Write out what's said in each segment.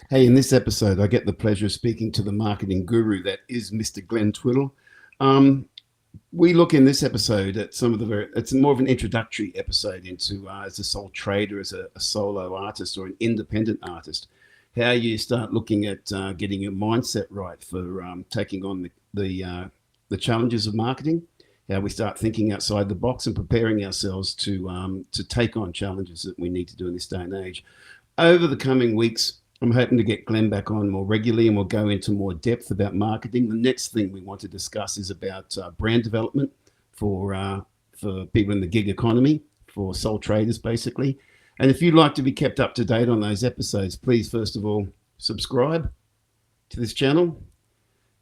Hey, in this episode, I get the pleasure of speaking to the marketing guru that is Mr. Glenn Twiddle. Um, we look in this episode at some of the it's more of an introductory episode into as a sole trader, as a solo artist or an independent artist, how you start looking at getting your mindset right for taking on the challenges of marketing, how we start thinking outside the box and preparing ourselves to take on challenges that we need to do in this day and age. Over the coming weeks, I'm hoping to get Glenn back on more regularly and we'll go into more depth about marketing. The next thing we want to discuss is about brand development for people in the gig economy, for sole traders, basically. And if you'd like to be kept up to date on those episodes, please, first of all, subscribe to this channel.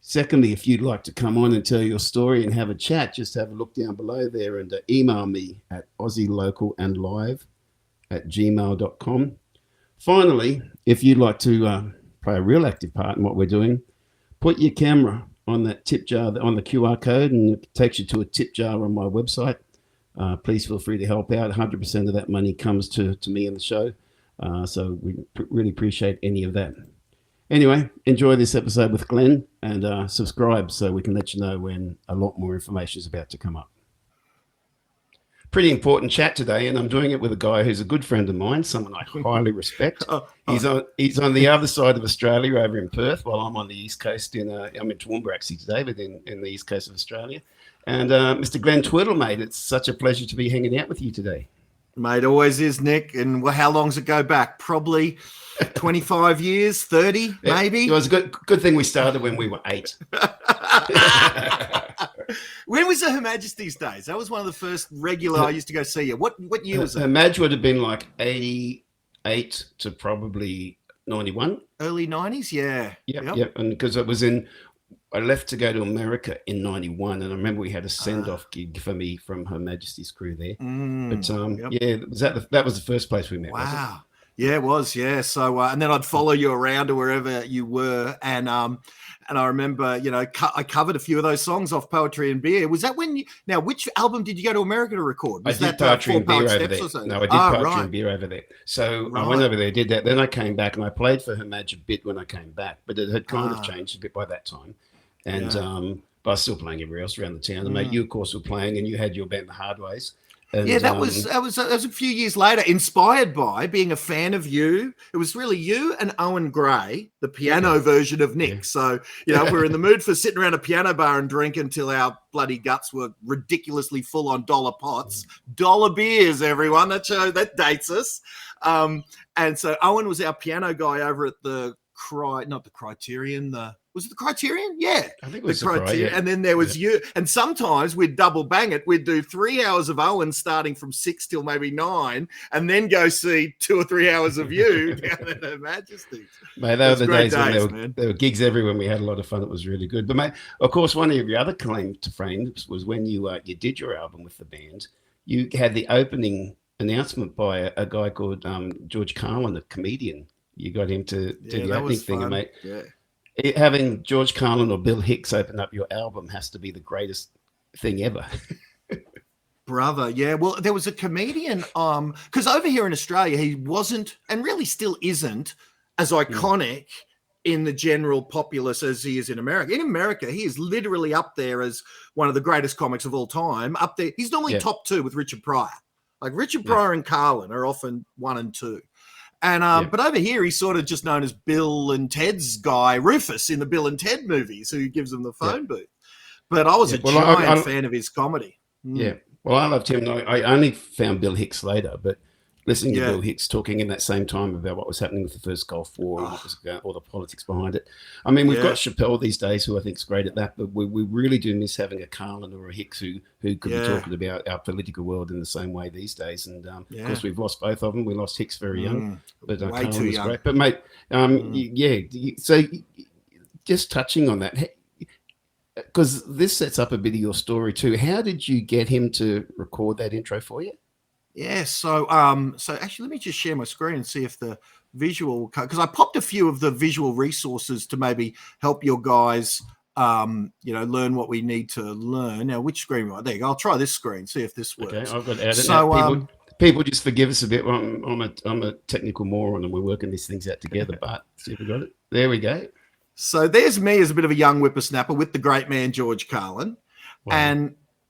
Secondly, if you'd like to come on and tell your story and have a chat, just have a look down below there and email me at aussielocalandlive@gmail.com. Finally, if you'd like to play a real active part in what we're doing, put your camera on that tip jar, on the QR code, and it takes you to a tip jar on my website. Please feel free to help out. 100% of that money comes to me and the show. So we really appreciate any of that. Anyway, enjoy this episode with Glenn and subscribe so we can let you know when a lot more information is about to come up. Pretty important chat today, and I'm doing it with a guy who's a good friend of mine, someone I highly respect. He's on the other side of Australia, over in Perth, while I'm on the east coast. I'm in Toowoomba actually today, but in the east coast of Australia. And Mr. Glenn Twiddle, mate, it's such a pleasure to be hanging out with you today. Mate, always is, Nick. And how long does it go back? Probably 25 years, 30, maybe. It was a good thing we started when we were 8. When was the Her Majesty's days? That was one of the first regular I used to go see you. What year was it? Her Maj would have been like 88 to probably 91. Early 90s, yeah. Yep. And because I left to go to America in 91, and I remember we had a send-off gig for me from Her Majesty's crew there. That was the first place we met. Wow. Yeah, it was. Yeah. So, and then I'd follow you around to wherever you were. And I remember, I covered a few of those songs off Poetry and Beer. Was that now, which album did you go to America to record? I did Poetry and Beer over there. No, I did Poetry and Beer over there. So I went over there, did that. Then I came back and I played for Her Maj a bit when I came back, but it had kind of changed a bit by that time. And, but I was still playing everywhere else around the town. And mate, you, of course, were playing and you had your band, The Hardways. And, that was a few years later, inspired by being a fan of you. It was really you and Owen Gray, the piano version of Nick. Yeah. So, we're in the mood for sitting around a piano bar and drinking until our bloody guts were ridiculously full on dollar pots. Dollar beers, everyone. That dates us. And so Owen was our piano guy over at the Criterion, was it the Criterion? Yeah. I think it was the Criterion. And then there was you. And sometimes we'd double bang it. We'd do 3 hours of Owen starting from 6 till maybe 9, and then go see 2 or 3 hours of you down at Her Majesty's. Mate, they were the days when there were gigs everywhere and we had a lot of fun. It was really good. But mate, of course, one of your other claim to fame was when you did your album with the band. You had the opening announcement by a guy called George Carlin, a comedian. You got him to do the opening thing, mate. Yeah. Having George Carlin or Bill Hicks open up your album has to be the greatest thing ever. Brother, yeah. Well, there was a comedian, because over here in Australia, he wasn't, and really still isn't, as iconic in the general populace as he is in America. In America, he is literally up there as one of the greatest comics of all time. Up there, he's normally top 2 with Richard Pryor. Like Richard Pryor and Carlin are often 1 and 2. And but over here, he's sort of just known as Bill and Ted's guy, Rufus, in the Bill and Ted movies, who gives them the phone booth. But I was a giant fan of his comedy. Yeah. Well, I loved him. I only found Bill Hicks later, but listening to Bill Hicks talking in that same time about what was happening with the first Gulf War and what was all the politics behind it. I mean, we've got Chappelle these days, who I think is great at that, but we really do miss having a Carlin or a Hicks who could be talking about our political world in the same way these days. And of course, we've lost both of them. We lost Hicks very young, but Carlin was great. But mate, so just touching on that, because this sets up a bit of your story too. How did you get him to record that intro for you? Yeah, so actually, let me just share my screen and see if the visual, because I popped a few of the visual resources to maybe help your guys, learn what we need to learn. Now, which screen? There you go. I'll try this screen, see if this works. Okay, I've got to edit. So, People just forgive us a bit. I'm a technical moron, and we're working these things out together. But see if we got it. There we go. So there's me as a bit of a young whippersnapper with the great man George Carlin, wow.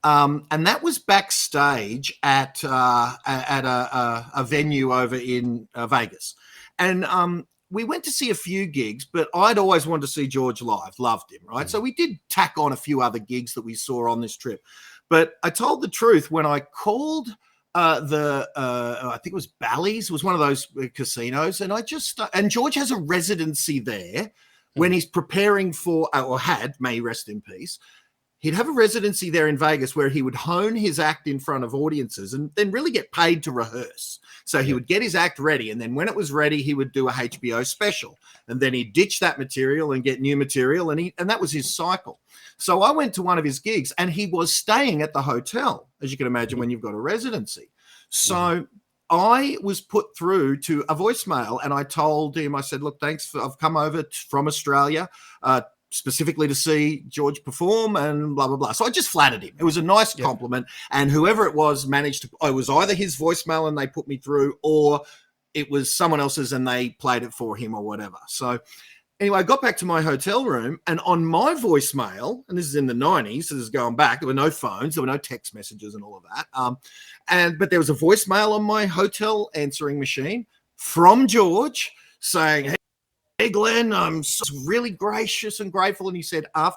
And that was backstage at a venue over in Vegas, and we went to see a few gigs, but I'd always wanted to see George live, loved him, right? So we did tack on a few other gigs that we saw on this trip. But I told the truth when I called I think it was Bally's, was one of those casinos, and and George has a residency there when he's preparing for, or had, may he rest in peace, he'd have a residency there in Vegas where he would hone his act in front of audiences and then really get paid to rehearse. So he would get his act ready, and then when it was ready, he would do a HBO special, and then he'd ditch that material and get new material, and that was his cycle. So I went to one of his gigs, and he was staying at the hotel, as you can imagine when you've got a residency. So I was put through to a voicemail, and I told him, I said, look, thanks, I've come over from Australia, specifically to see George perform and blah, blah, blah. So I just flattered him. It was a nice compliment. And whoever it was managed to, it was either his voicemail and they put me through, or it was someone else's and they played it for him or whatever. So anyway, I got back to my hotel room, and on my voicemail, and this is in the 90s, so this is going back, there were no phones, there were no text messages and all of that. But there was a voicemail on my hotel answering machine from George saying, hey, Glenn, I'm really gracious and grateful. And he said, I've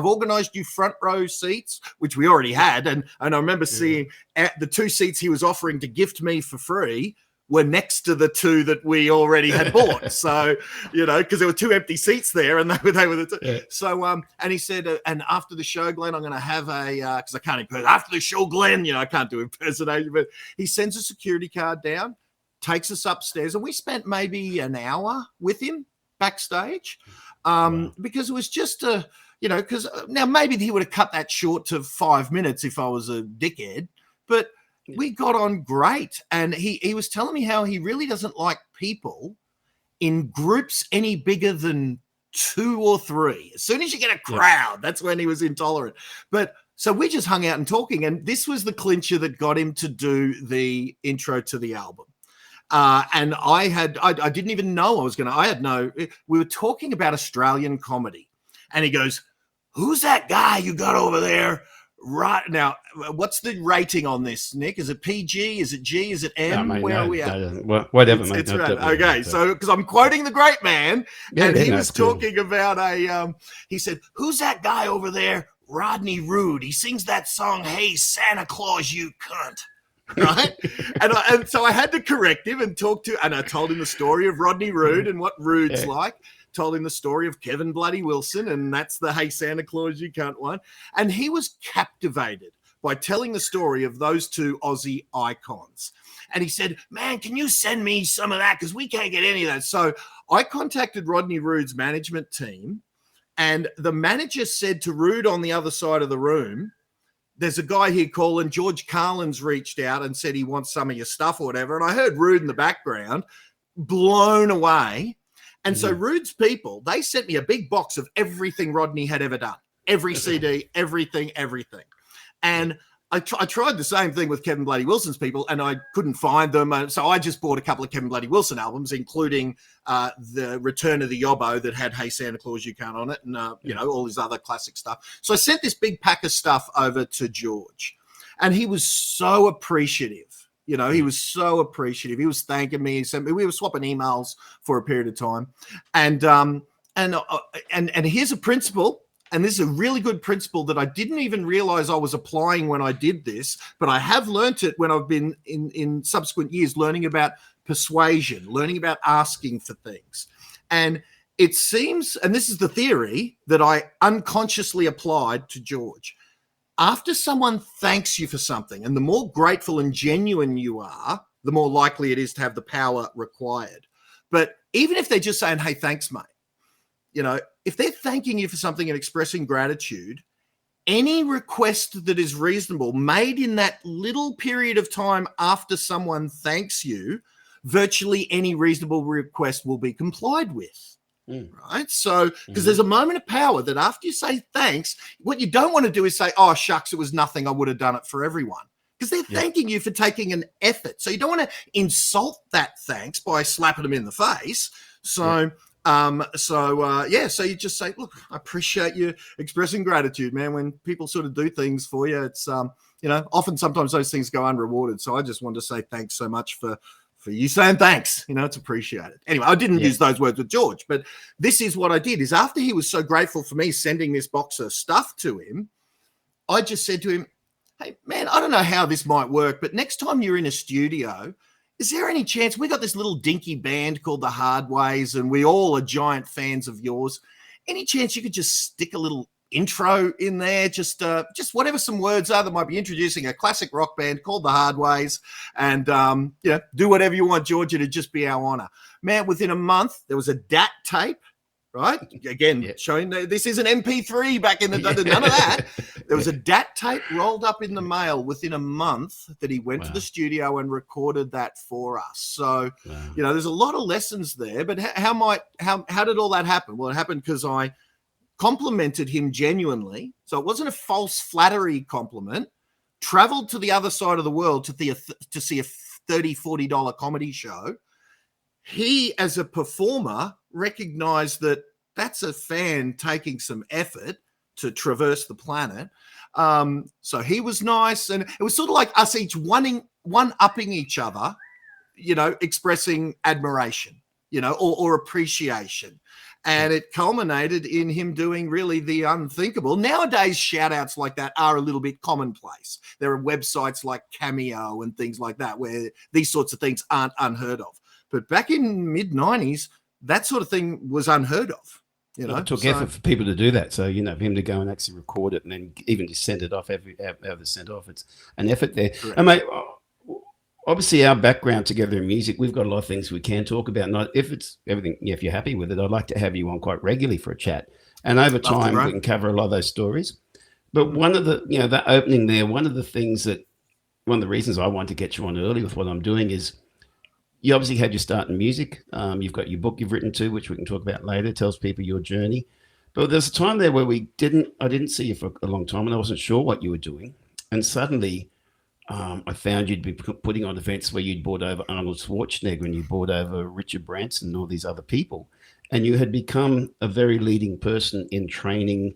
organized you front row seats, which we already had. And I remember seeing the 2 seats he was offering to gift me for free were next to the 2 that we already had bought. So, because there were 2 empty seats there, and they were the 2. Yeah. So, and he said, and after the show, Glenn, I'm going to have because I can't impersonate. After the show, Glenn, I can't do impersonation, but he sends a security card down, takes us upstairs, and we spent maybe an hour with him backstage, because it was just because now maybe he would have cut that short to 5 minutes if I was a dickhead, but we got on great. And he was telling me how he really doesn't like people in groups any bigger than 2 or 3. As soon as you get a crowd, that's when he was intolerant. But so we just hung out and talking, and this was the clincher that got him to do the intro to the album. And I didn't even know we were talking about Australian comedy, and he goes, who's that guy you got over there? Right now, what's the rating on this, Nick? Is it PG? Is it G? Is it M? Where are we at? Whatever, mate. It's right. Okay, so because I'm quoting the great man, and he was talking about he said, who's that guy over there? Rodney Rude. He sings that song, Hey, Santa Claus, you cunt. Right. And so I had to correct him and I told him the story of Rodney Rude and what Rude's like. Told him the story of Kevin Bloody Wilson, and that's the Hey Santa Claus You Can't one. And he was captivated by telling the story of those 2 Aussie icons. And he said, man, can you send me some of that? Because we can't get any of that. So I contacted Rodney Rude's management team, and the manager said to Rude on the other side of the room, there's a guy here calling, George Carlin's reached out and said he wants some of your stuff or whatever. And I heard Rude in the background, blown away. And so Rude's people, they sent me a big box of everything Rodney had ever done, every CD, everything. And I tried the same thing with Kevin Bloody Wilson's people, and I couldn't find them. So I just bought a couple of Kevin Bloody Wilson albums, including the Return of the Yobbo that had Hey Santa Claus You Can't on it, and all his other classic stuff. So I sent this big pack of stuff over to George, and he was so appreciative. He was so appreciative. He was thanking me. We were swapping emails for a period of time. And here's a principle, and this is a really good principle that I didn't even realize I was applying when I did this, but I have learnt it when I've been in subsequent years learning about persuasion, learning about asking for things. And it seems, and this is the theory that I unconsciously applied to George. After someone thanks you for something, and the more grateful and genuine you are, the more likely it is to have the power required. But even if they're just saying, hey, thanks, mate, if they're thanking you for something and expressing gratitude, any request that is reasonable made in that little period of time after someone thanks you, virtually any reasonable request will be complied with. Right. So, because there's a moment of power that after you say thanks, what you don't want to do is say, oh, shucks, it was nothing. I would have done it for everyone. because they're thanking you for taking an effort. So you don't want to insult that thanks by slapping them in the face. So, so you just say, look, I appreciate you expressing gratitude, man. When people sort of do things for you, it's, often sometimes those things go unrewarded. So I just wanted to say thanks so much for you saying thanks. It's appreciated. Anyway, I didn't use those words with George, but this is what I did is after he was so grateful for me sending this box of stuff to him, I just said to him, hey, man, I don't know how this might work, but next time you're in a studio, is there any chance we got this little dinky band called the Hardways and we all are giant fans of yours? Any chance you could just stick a little intro in there, just whatever some words are that might be introducing a classic rock band called the Hardways, and do whatever you want, George. It'd just be our honor, man. Within a month, there was a DAT tape, right? Again, showing this is an MP3 back in the day. None of that. There was a DAT tape rolled up in the mail within a month that he went to the studio and recorded that for us. So, there's a lot of lessons there. But how did all that happen? Well, it happened because I complimented him genuinely. So it wasn't a false flattery compliment. Traveled to the other side of the world to see a $30-40 comedy show. He, as a performer, recognized that that's a fan taking some effort to traverse the planet. So he was nice. And it was sort of like us each one-upping each other, expressing admiration, or appreciation. And it culminated in him doing really the unthinkable. Nowadays, shout-outs like that are a little bit commonplace. There are websites like Cameo and things like that where these sorts of things aren't unheard of. But back in mid-90s, that sort of thing was unheard of. It took effort for people to do that. So, for him to go and actually record it and then even just send it off, have it sent off, it's an effort there. Correct. And mate, obviously our background together in music, we've got a lot of things we can talk about. And if it's everything, if you're happy with it, I'd like to have you on quite regularly for a chat. And over time, we can cover a lot of those stories. But one of the, that opening there, one of the reasons I want to get you on early with what I'm doing is you obviously had your start in music. You've got your book you've written too, which we can talk about later, tells people your journey. But there's a time there where I didn't see you for a long time and I wasn't sure what you were doing. And suddenly, I found you'd be putting on events where you'd brought over Arnold Schwarzenegger and you brought over Richard Branson and all these other people. And you had become a very leading person in training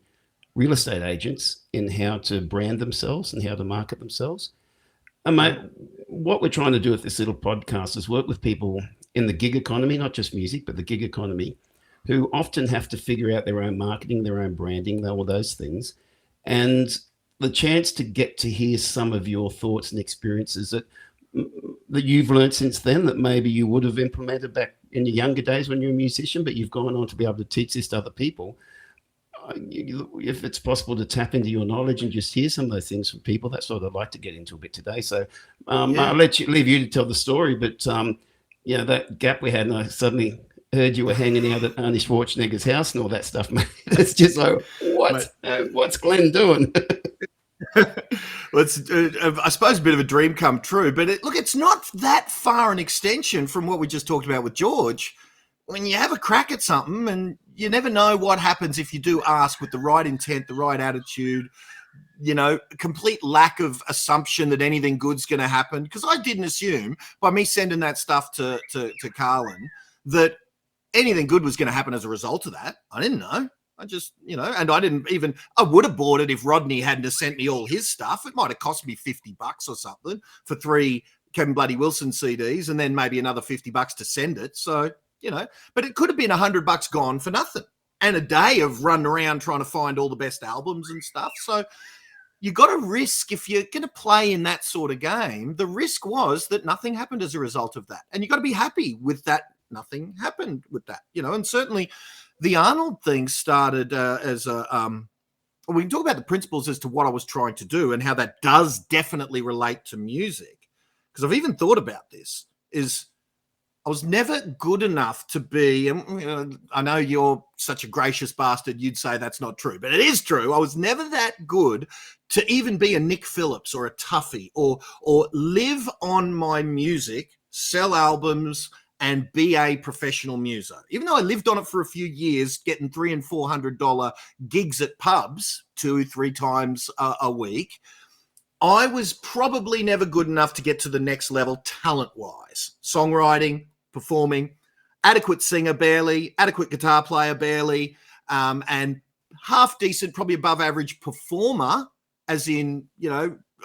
real estate agents in how to brand themselves and how to market themselves. And mate, what we're trying to do with this little podcast is work with people in the gig economy, not just music, but the gig economy, who often have to figure out their own marketing, their own branding, all those things. And the chance to get to hear some of your thoughts and experiences that you've learned since then that maybe you would have implemented back in your younger days when you're a musician, but you've gone on to be able to teach this to other people. If it's possible to tap into your knowledge and just hear some of those things from people, that's what I'd like to get into a bit today. So I'll leave you to tell the story, but that gap we had, and I suddenly heard you were hanging out at Arnie Schwarzenegger's house and all that stuff, mate. It's just like, what's Glenn doing? Well, it's I suppose a bit of a dream come true, but it's not that far an extension from what we just talked about with George. When you have a crack at something, and you never know what happens if you do ask with the right intent, the right attitude, complete lack of assumption that anything good's going to happen. Because I didn't assume by me sending that stuff to Carlin that anything good was going to happen as a result of that. I didn't know. I just, and I would have bought it if Rodney hadn't have sent me all his stuff. It might have cost me $50 or something for 3 Kevin Bloody Wilson CDs and then maybe another $50 to send it. So, but it could have been $100 gone for nothing and a day of running around trying to find all the best albums and stuff. So you got to risk if you're going to play in that sort of game. The risk was that nothing happened as a result of that. And you got to be happy with that. Nothing happened with that, and certainly the Arnold thing started as a, we can talk about the principles as to what I was trying to do and how that does definitely relate to music. Because I've even thought about this, is I was never good enough to be, and I know you're such a gracious bastard, you'd say that's not true, but it is true. I was never that good to even be a Nick Phillips or a Tuffy or live on my music, sell albums, and be a professional muser. Even though I lived on it for a few years, getting $300 and $400 gigs at pubs 2-3 times a week, I was probably never good enough to get to the next level talent-wise. Songwriting, performing, adequate singer barely, adequate guitar player barely, and half decent, probably above average performer, as in,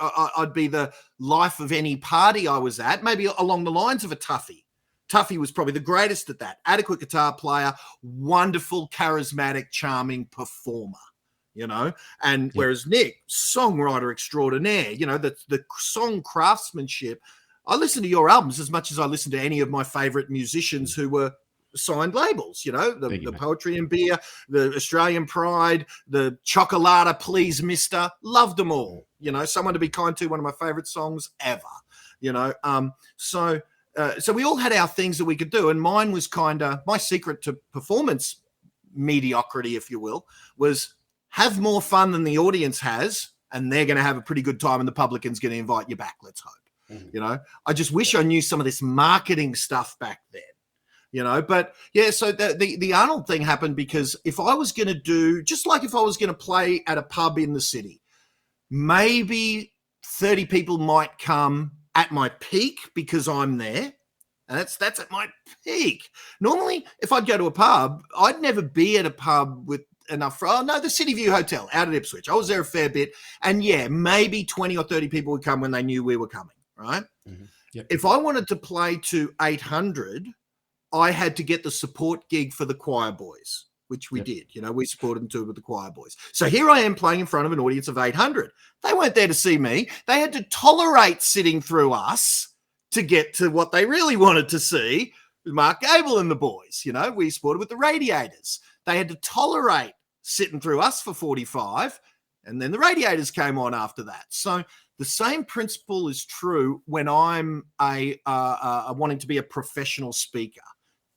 I'd be the life of any party I was at, maybe along the lines of a Tuffy. Tuffy was probably the greatest at that. Adequate guitar player, wonderful, charismatic, charming performer. And whereas Nick, songwriter extraordinaire, the song craftsmanship. I listen to your albums as much as I listen to any of my favorite musicians who were signed labels, the Poetry and Beer, the Australian Pride, the Chocolata, Please Mister, loved them all. Someone to Be Kind To, one of my favorite songs ever, so we all had our things that we could do. And mine was my secret to performance mediocrity, if you will, was have more fun than the audience has, and they're going to have a pretty good time, and the publican's going to invite you back, let's hope. Mm-hmm. I just wish I knew some of this marketing stuff back then, but yeah, so the Arnold thing happened because if I was going to do, just like if I was going to play at a pub in the city, maybe 30 people might come at my peak because I'm there. And that's at my peak. Normally, if I'd go to a pub, I'd never be at a pub with enough the City View Hotel out at Ipswich. I was there a fair bit, and yeah, maybe 20 or 30 people would come when they knew we were coming, right? Mm-hmm. Yep. If I wanted to play to 800, I had to get the support gig for the choir boys, which we did. We supported them too with the choir boys. So here I am playing in front of an audience of 800. They weren't there to see me. They had to tolerate sitting through us to get to what they really wanted to see, Mark Gable and the boys. We supported with the Radiators. They had to tolerate sitting through us for 45, and then the Radiators came on after that. So the same principle is true when I'm wanting to be a professional speaker,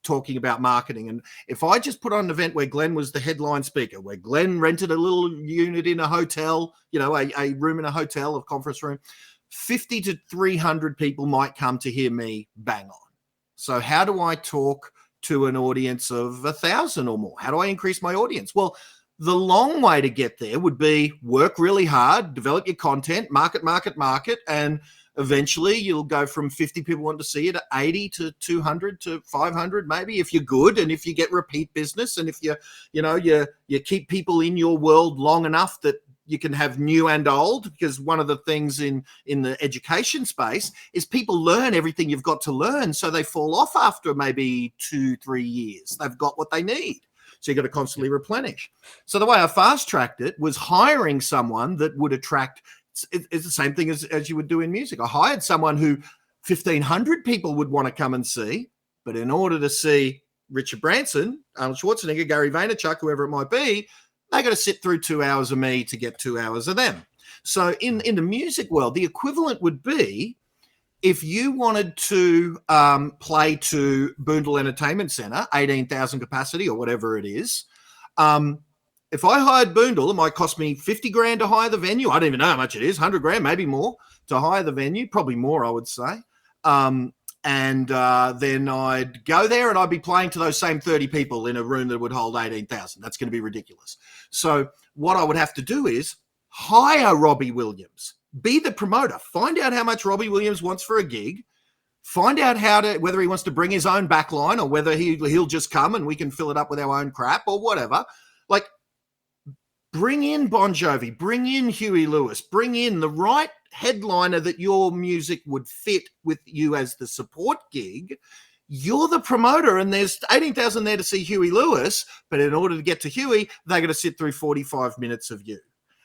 talking about marketing. And if I just put on an event where Glenn was the headline speaker, where Glenn rented a little unit in a hotel, a room in a hotel, a conference room, 50 to 300 people might come to hear me bang on. So how do I talk to an audience of 1,000 or more? How do I increase my audience? Well, the long way to get there would be work really hard, develop your content, market, and eventually you'll go from 50 people wanting to see you to 80 to 200 to 500 maybe, if you're good and if you get repeat business and if you keep people in your world long enough that you can have new and old, because one of the things in the education space is people learn everything you've got to learn, so they fall off after maybe 2-3 years. They've got what they need. So you've got to constantly replenish. So the way I fast-tracked it was hiring someone that would attract. It's the same thing as you would do in music. I hired someone who 1,500 people would want to come and see, but in order to see Richard Branson, Arnold Schwarzenegger, Gary Vaynerchuk, whoever it might be, they got to sit through 2 hours of me to get 2 hours of them. So in the music world, the equivalent would be if you wanted to play to Boondall Entertainment Centre, 18,000 capacity or whatever it is. If I hired Boondall, it might cost me 50 grand to hire the venue. I don't even know how much it is, 100 grand, maybe more to hire the venue, probably more, I would say. And then I'd go there and I'd be playing to those same 30 people in a room that would hold 18,000. That's going to be ridiculous. So what I would have to do is hire Robbie Williams, be the promoter, find out how much Robbie Williams wants for a gig, find out whether he wants to bring his own backline or whether he'll just come and we can fill it up with our own crap or whatever. Like, bring in Bon Jovi, bring in Huey Lewis, bring in the right headliner that your music would fit with you as the support gig. You're the promoter and there's 18,000 there to see Huey Lewis, but in order to get to Huey, they're going to sit through 45 minutes of you.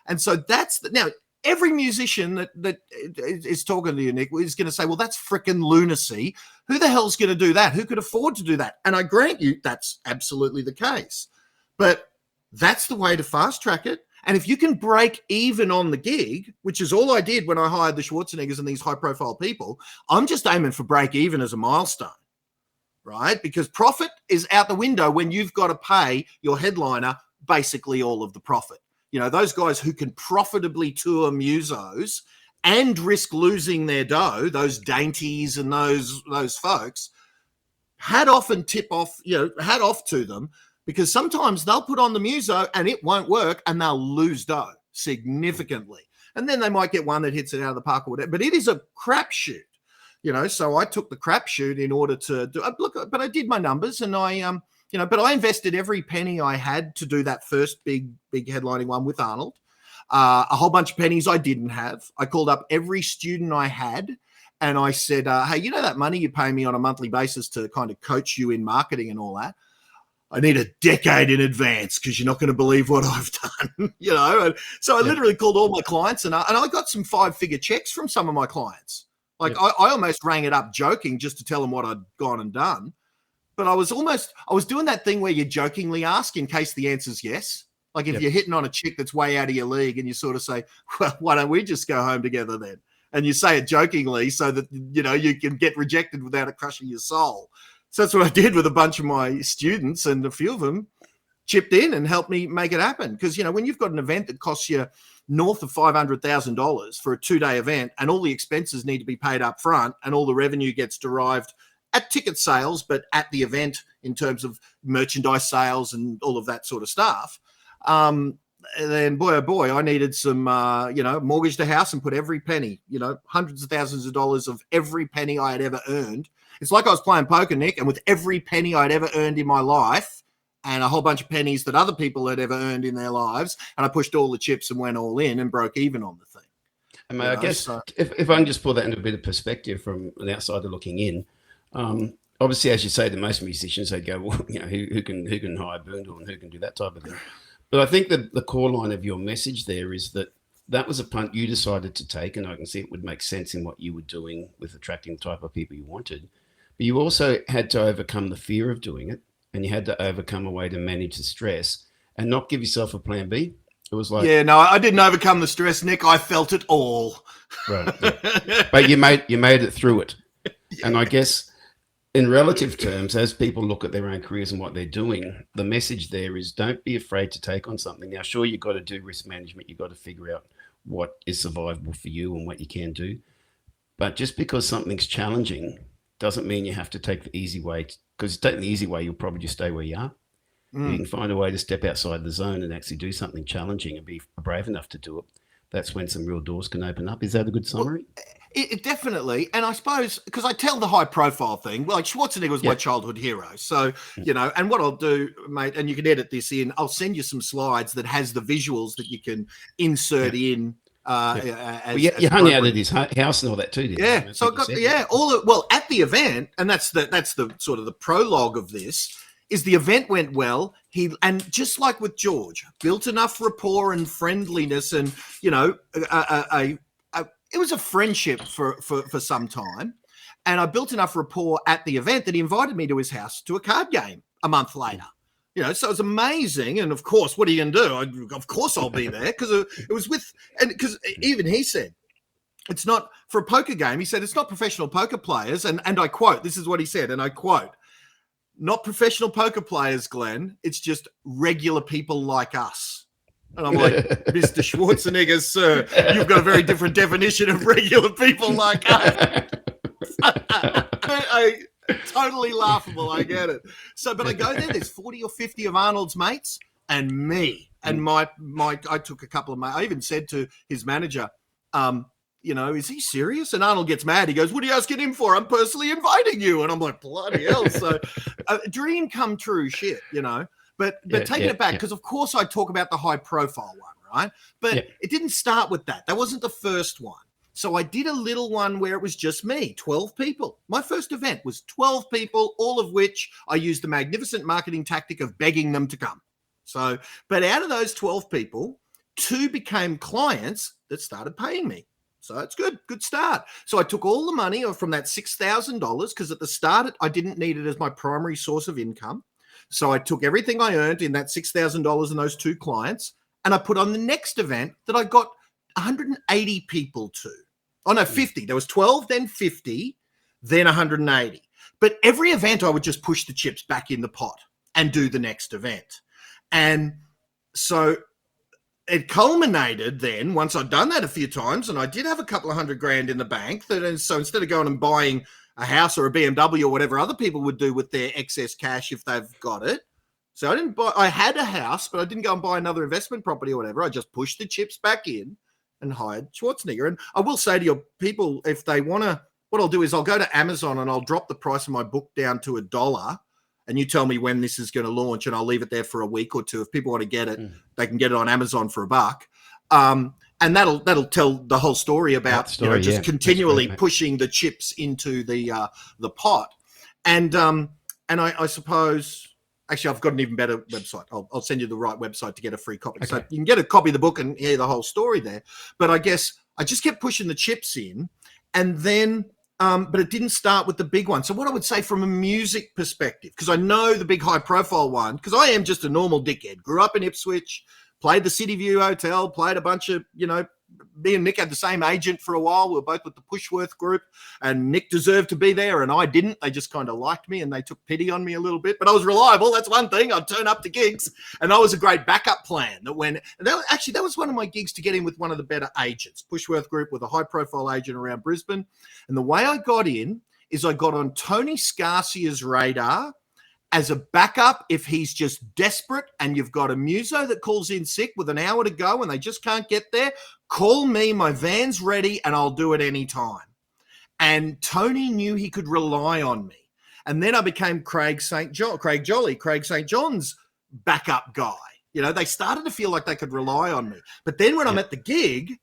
And so now every musician that is talking to you, Nick, is going to say, well, that's freaking lunacy. Who the hell's going to do that? Who could afford to do that? And I grant you that's absolutely the case. But that's the way to fast track it. And if you can break even on the gig, which is all I did when I hired the Schwarzeneggers and these high-profile people, I'm just aiming for break even as a milestone, right? Because profit is out the window when you've got to pay your headliner basically all of the profit. Those guys who can profitably tour musos and risk losing their dough, those dainties and those folks, hat off to them. Because sometimes they'll put on the muso and it won't work and they'll lose dough significantly. And then they might get one that hits it out of the park or whatever. But it is a crapshoot, So I took the crapshoot in order to do. Look, but I did my numbers, and but I invested every penny I had to do that first big headlining one with Arnold. A whole bunch of pennies I didn't have. I called up every student I had, and I said, hey, that money you pay me on a monthly basis to kind of coach you in marketing and all that, I need a decade in advance because you're not going to believe what I've done, And so I literally called all my clients, and I got some 5-figure checks from some of my clients. Like I almost rang it up joking just to tell them what I'd gone and done. But I was doing that thing where you jokingly ask in case the answer's yes. Like if you're hitting on a chick that's way out of your league and you sort of say, well, why don't we just go home together then? And you say it jokingly so that, you can get rejected without it crushing your soul. So that's what I did with a bunch of my students, and a few of them chipped in and helped me make it happen. Because, when you've got an event that costs you north of $500,000 for a 2-day event, and all the expenses need to be paid up front, and all the revenue gets derived at ticket sales, but at the event in terms of merchandise sales and all of that sort of stuff, then boy, oh boy, I needed some, mortgage the house and put every penny, hundreds of thousands of dollars of every penny I had ever earned. It's like I was playing poker, Nick, and with every penny I'd ever earned in my life and a whole bunch of pennies that other people had ever earned in their lives, and I pushed all the chips and went all in and broke even on the thing. I mean, I guess if I can just pull that into a bit of perspective from an outsider looking in, obviously, as you say, to most musicians, they'd go, well, who can hire Boondle and who can do that type of thing. But I think that the core line of your message there is that was a punt you decided to take, and I can see it would make sense in what you were doing with attracting the type of people you wanted. But you also had to overcome the fear of doing it, and you had to overcome a way to manage the stress and not give yourself a plan B. It was like, yeah, no, I didn't overcome the stress, Nick. I felt it all. Right. Yeah. But you made it through it. Yeah. And I guess in relative terms, as people look at their own careers and what they're doing, the message there is don't be afraid to take on something. Now, sure, you've got to do risk management. You've got to figure out what is survivable for you and what you can do. But just because something's challenging doesn't mean you have to take the easy way, because taking the easy way, you'll probably just stay where you are. You can find a way to step outside the zone and actually do something challenging and be brave enough to do it. That's when some real doors can open up. Is that a good summary? Well, it definitely. And I suppose, because I tell the high profile thing, like Schwarzenegger was my childhood hero. So, and what I'll do, mate, and you can edit this in, I'll send you some slides that has the visuals that you can insert in. You hung out at his house and all that too, didn't you? Yeah. So I got, at the event, and that's the sort of the prologue of this, is the event went well. And just like with George, built enough rapport and friendliness, and it was a friendship for some time. And I built enough rapport at the event that he invited me to his house to a card game a month later. So it's amazing. And of course, what are you going to do? Of course I'll be there, because it was because even he said, it's not for a poker game. He said, it's not professional poker players. And I quote, this is what he said, and I quote, not professional poker players, Glenn. It's just regular people like us. And I'm like, Mr. Schwarzenegger, sir, you've got a very different definition of regular people like us. Totally laughable. I get it. So, but I go there. There's 40 or 50 of Arnold's mates and me. And I took a couple of mates. I even said to his manager, is he serious? And Arnold gets mad. He goes, what are you asking him for? I'm personally inviting you. And I'm like, bloody hell. So a dream come true shit, But taking it back, because of course I talk about the high profile one, right? But it didn't start with that. That wasn't the first one. So I did a little one where it was just me, 12 people. My first event was 12 people, all of which I used the magnificent marketing tactic of begging them to come. So, but out of those 12 people, 2 became clients that started paying me. So it's good start. So I took all the money from that $6,000, because at the start, I didn't need it as my primary source of income. So I took everything I earned in that $6,000 and those 2 clients, and I put on the next event that I got 180 people to. Oh, no, 50. There was 12, then 50, then 180. But every event, I would just push the chips back in the pot and do the next event. And so it culminated then, once I'd done that a few times, and I did have a couple of $100,000 in the bank. So instead of going and buying a house or a BMW or whatever other people would do with their excess cash if they've got it. So I had a house, but I didn't go and buy another investment property or whatever. I just pushed the chips back in and hired Schwarzenegger. And I will say to your people, if they want to, what I'll do is I'll go to Amazon and I'll drop the price of my book down to $1, and you tell me when this is going to launch, and I'll leave it there for a week or two. If people want to get it, they can get it on Amazon for $1. And that'll tell the whole story about just continually pushing the chips into the pot. And I suppose, actually, I've got an even better website. I'll send you the right website to get a free copy. Okay. So you can get a copy of the book and hear the whole story there. But I guess I just kept pushing the chips in, and then, but it didn't start with the big one. So what I would say from a music perspective, because I know the big high profile one, because I am just a normal dickhead, grew up in Ipswich, played the City View Hotel, played a bunch of, me and Nick had the same agent for a while. We were both with the Pushworth group, and Nick deserved to be there and I didn't. They just kind of liked me and they took pity on me a little bit, but I was reliable. That's one thing. I'd turn up to gigs, and I was a great backup plan that was one of my gigs to get in with one of the better agents. Pushworth group with a high profile agent around Brisbane. And the way I got in is I got on Tony Scarcia's radar as a backup if he's just desperate and you've got a muso that calls in sick with an hour to go and they just can't get there. Call me, my van's ready, and I'll do it anytime. And Tony knew he could rely on me. And then I became Craig St. John's backup guy. They started to feel like they could rely on me. But then when I'm at the gig,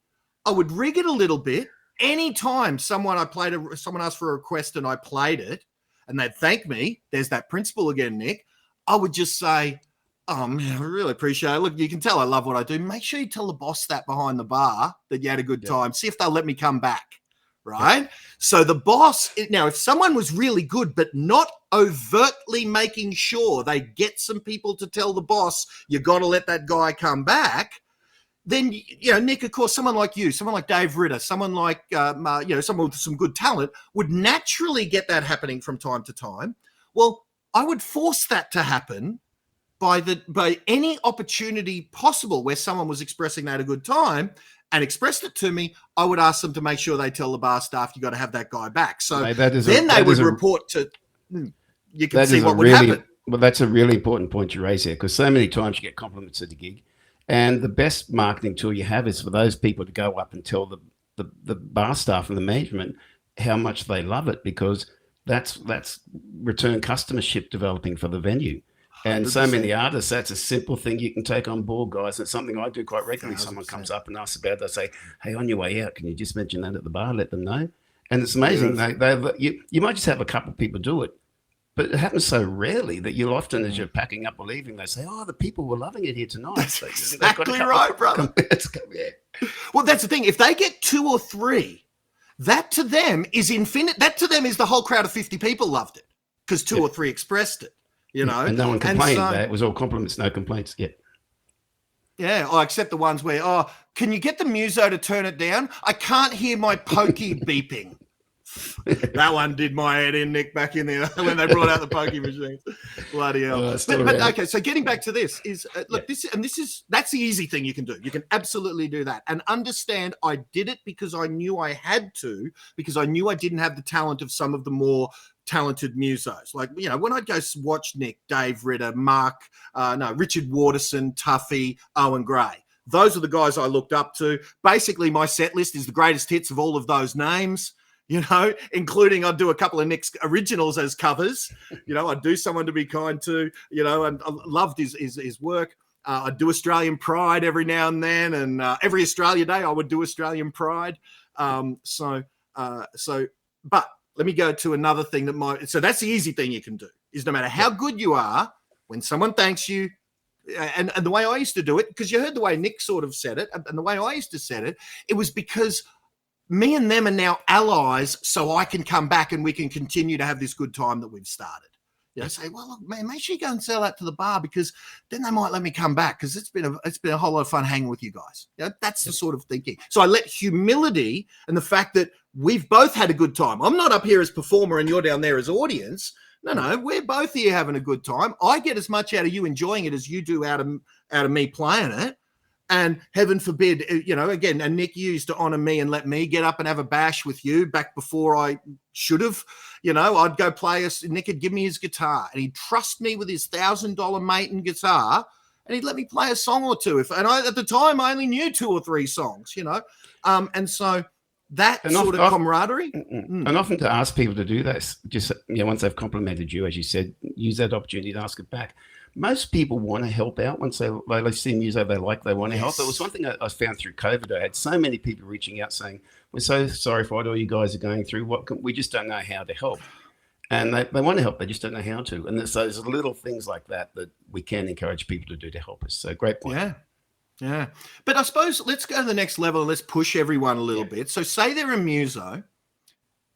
I would rig it a little bit. Anytime someone asked for a request and I played it, and they'd thank me, there's that principle again, Nick, I would just say, oh, man, I really appreciate it. Look, you can tell I love what I do. Make sure you tell the boss that behind the bar that you had a good time. See if they'll let me come back, right? Yeah. So the boss, now, if someone was really good but not overtly making sure they get some people to tell the boss, you got to let that guy come back, then, Nick, of course, someone like you, someone like Dave Ritter, someone like, someone with some good talent would naturally get that happening from time to time. Well, I would force that to happen by any opportunity possible where someone was expressing they had a good time and expressed it to me. I would ask them to make sure they tell the bar staff, you got to have that guy back. So they would report to, you can see what would happen. Well, that's a really important point you raise here, because so many times you get compliments at the gig. And the best marketing tool you have is for those people to go up and tell the bar staff and the management how much they love it, because that's return customership developing for the venue. And 100%. So many artists, that's a simple thing you can take on board, guys. It's something I do quite regularly. 100%. Someone comes up and asks about it. They say, hey, on your way out, can you just mention that at the bar? Let them know. And it's amazing. You might just have a couple of people do it. But it happens so rarely that you'll often, as you're packing up or leaving, they say, oh, the people were loving it here tonight. That's exactly right, brother. Well, that's the thing. If they get 2 or 3, that to them is infinite. That to them is the whole crowd of 50 people loved it because 2 or 3 expressed it, And no one complained. It was all compliments, no complaints. Yeah, except the ones where, can you get the muso to turn it down? I can't hear my pokey beeping. That one did my head in, Nick, back in there when they brought out the pokey machines. Bloody hell. But okay, so getting back to this is, that's the easy thing you can do. You can absolutely do that. And understand I did it because I knew I had to, because I knew I didn't have the talent of some of the more talented musos. Like, when I'd go watch Nick, Dave Ritter, Richard Waterson, Tuffy, Owen Gray. Those are the guys I looked up to. Basically, my set list is the greatest hits of all of those names. Including I'd do a couple of Nick's originals as covers. I'd do Someone to Be Kind To, and I loved his work. I'd do Australian Pride every now and then, and every Australia Day I would do Australian Pride. But let me go to another thing so that's the easy thing you can do, is no matter how good you are, when someone thanks you, and the way I used to do it, because you heard the way Nick sort of said it, and the way I used to set it, it was because me and them are now allies, so I can come back and we can continue to have this good time that we've started. Say, well, look, man, make sure you go and sell that to the bar, because then they might let me come back, because it's been a whole lot of fun hanging with you guys. That's the sort of thinking. So I let humility and the fact that we've both had a good time. I'm not up here as performer and you're down there as audience. No, we're both here having a good time. I get as much out of you enjoying it as you do out of me playing it. And heaven forbid, again, and Nick used to honor me and let me get up and have a bash with you back before I should have. I'd go play Nick would give me his guitar and he'd trust me with his $1,000 Maton guitar. and he'd let me play a song or two. At the time, I only knew 2 or 3 songs, and so that sort of camaraderie. And often to ask people to do this, just once they've complimented you, as you said, use that opportunity to ask it back. Most people want to help out once they see music they like, they want to help. It was one thing I found through COVID. I had so many people reaching out saying, we're so sorry for what all you guys are going through. We just don't know how to help. And they want to help, they just don't know how to. And there's those little things like that we can encourage people to do to help us. So great point. Yeah. But I suppose let's go to the next level and let's push everyone a little bit. So say they're a muso.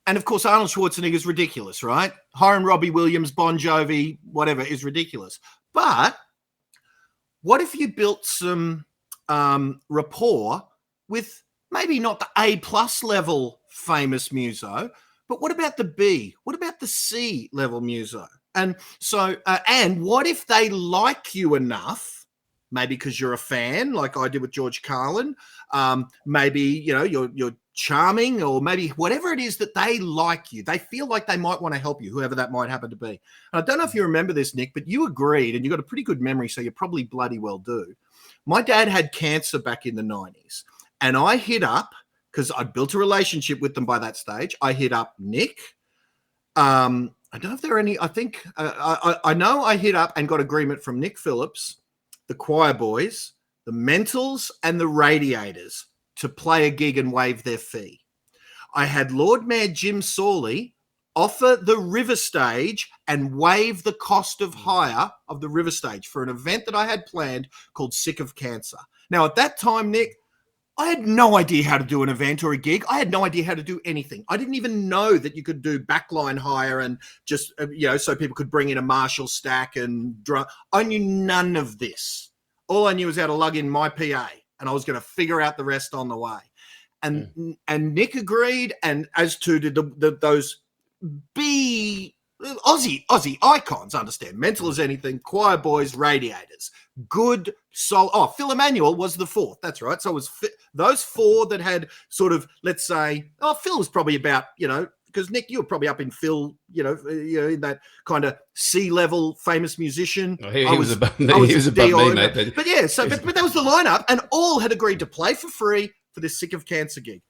And of course, Arnold Schwarzenegger is ridiculous, right? Hiring Robbie Williams, Bon Jovi, whatever is ridiculous. But what if you built some rapport with maybe not the A+ level famous muso, but what about the B? What about the C level muso? And so, and what if they like you enough, maybe because you're a fan, like I did with George Carlin, maybe, you're charming, or maybe whatever it is that they like you, they feel like they might want to help you, whoever that might happen to be. And I don't know if you remember this, Nick, but you agreed, and you got a pretty good memory, so you probably bloody well do. My dad had cancer back in the 90s, and I hit up, because I'd built a relationship with them by that stage, I hit up Nick. I don't know if there are any, I think, I know I hit up and got agreement from Nick Phillips, the Choir Boys, the Mentals, and the Radiators to play a gig and waive their fee. I had Lord Mayor Jim Sawley offer the River Stage and waive the cost of hire of the River Stage for an event that I had planned called Sick of Cancer. Now, at that time, Nick, I had no idea how to do an event or a gig. I had no idea how to do anything. I didn't even know that you could do backline hire and just, so people could bring in a Marshall stack and drum. I knew none of this. All I knew was how to lug in my PA, and I was going to figure out the rest on the way. And Nick agreed, and as to did those Aussie icons, understand, Mental as Anything, Choir Boys, Radiators, good soul. Oh, Phil Emmanuel was the 4th. That's right. So it was those 4 that had sort of, let's say, Phil was probably about, because Nick, you were probably up in Phil, in that kind of C-level famous musician. Oh, he was above me. He was above me, mate. But yeah, but that was the lineup, and all had agreed to play for free for this Sick of Cancer gig.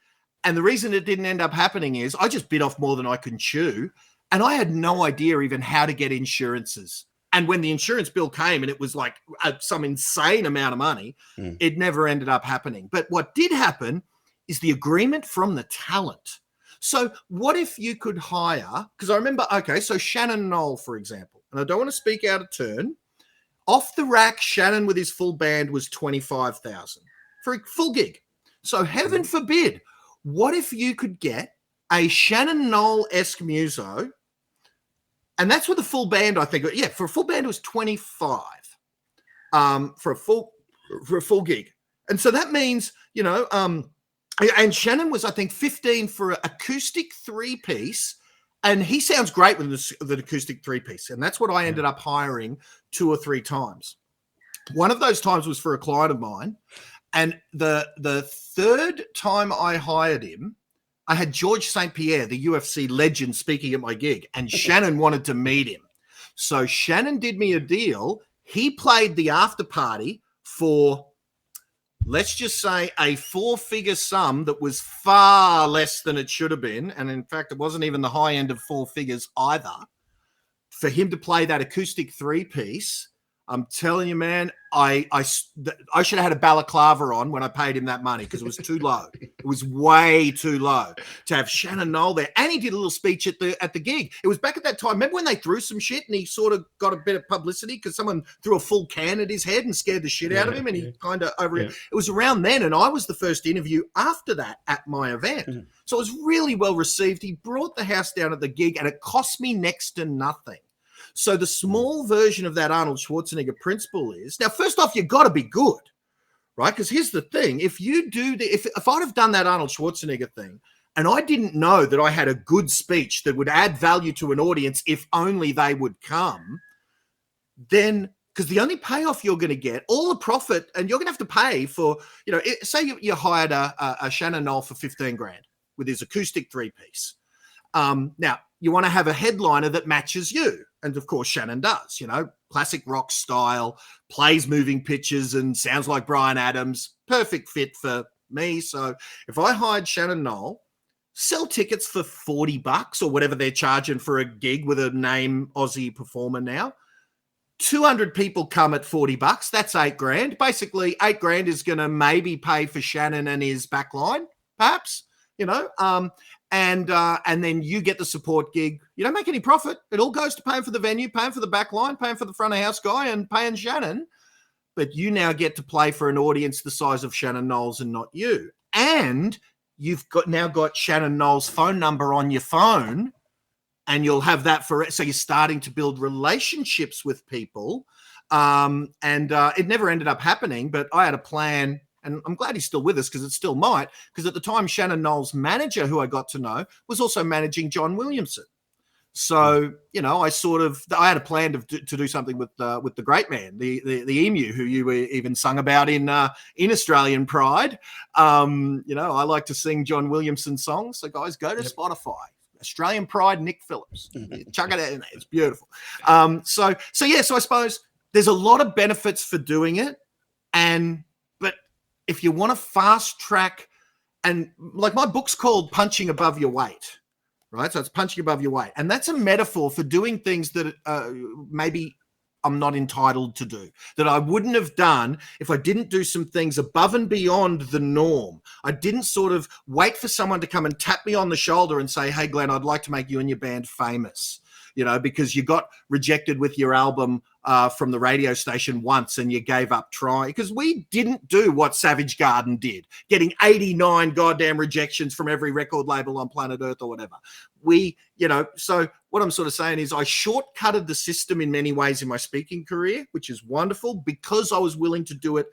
And the reason it didn't end up happening is I just bit off more than I could chew, and I had no idea even how to get insurances. And when the insurance bill came and it was like some insane amount of money, it never ended up happening. But what did happen is the agreement from the talent. So what if you could hire, because I remember, so Shannon Knoll, for example, and I don't want to speak out of turn, off the rack, Shannon with his full band was $25,000 for a full gig. So heaven forbid, what if you could get a Shannon Knoll-esque muso, and that's what the full band, I think, for a full band it was 25 for a full gig. And so that means, and Shannon was, I think, 15 for an acoustic 3-piece, and he sounds great with the acoustic 3-piece, and that's what I ended up hiring 2 or 3 times. One of those times was for a client of mine, and the 3rd time I hired him, I had George St. Pierre, the UFC legend, speaking at my gig, and Shannon wanted to meet him. So Shannon did me a deal. He played the after party for, let's just say, a 4-figure sum that was far less than it should have been. And in fact, it wasn't even the high end of 4 figures either. For him to play that acoustic 3-piece, I'm telling you, man, I should have had a balaclava on when I paid him that money, because it was too low. It was way too low to have Shannon Knoll there. And he did a little speech at the gig. It was back at that time. Remember when they threw some shit and he sort of got a bit of publicity because someone threw a full can at his head and scared the shit out of him, and he kind of it was around then, and I was the first interview after that at my event. So it was really well received. He brought the house down at the gig, and it cost me next to nothing. So the small version of that Arnold Schwarzenegger principle is, now, first off, you got to be good, right? Because here's the thing. If you do if I'd have done that Arnold Schwarzenegger thing and I didn't know that I had a good speech that would add value to an audience if only they would come, then, because the only payoff you're going to get, all the profit, and you're going to have to pay for, say you hired a Shannon Knoll for $15,000 with his acoustic 3-piece. Now, you want to have a headliner that matches you. And of course, Shannon does, classic rock style, plays moving pictures and sounds like Bryan Adams. Perfect fit for me. So if I hired Shannon Knoll, sell tickets for $40 or whatever they're charging for a gig with a name Aussie performer now. 200 people come at $40. That's $8,000. Basically, $8,000 is going to maybe pay for Shannon and his backline, perhaps, and then you get the support gig. You don't make any profit. It all goes to paying for the venue, paying for the backline, paying for the front of house guy, and paying Shannon. But you now get to play for an audience the size of Shannon Knowles and not you. And you've now got Shannon Knowles' phone number on your phone, and you'll have that for it. So you're starting to build relationships with people. It never ended up happening, but I had a plan, and I'm glad he's still with us because it still might, because at the time, Shannon Knowles' manager, who I got to know, was also managing John Williamson. So, I had a plan to do something with the great man, the emu, who you even sung about in Australian Pride. I like to sing John Williamson songs. So guys, go to Spotify, Australian Pride, Nick Phillips, chuck it in there. It's beautiful. So I suppose there's a lot of benefits for doing it. But if you want to fast track, and like my book's called Punching Above Your Weight. Right, so it's punching above your weight. And that's a metaphor for doing things that maybe I'm not entitled to do, that I wouldn't have done if I didn't do some things above and beyond the norm. I didn't sort of wait for someone to come and tap me on the shoulder and say, hey, Glenn, I'd like to make you and your band famous, because you got rejected with your album from the radio station once and you gave up trying. Because we didn't do what Savage Garden did, getting 89 goddamn rejections from every record label on planet Earth or whatever. So what I'm sort of saying is I shortcutted the system in many ways in my speaking career, which is wonderful because I was willing to do it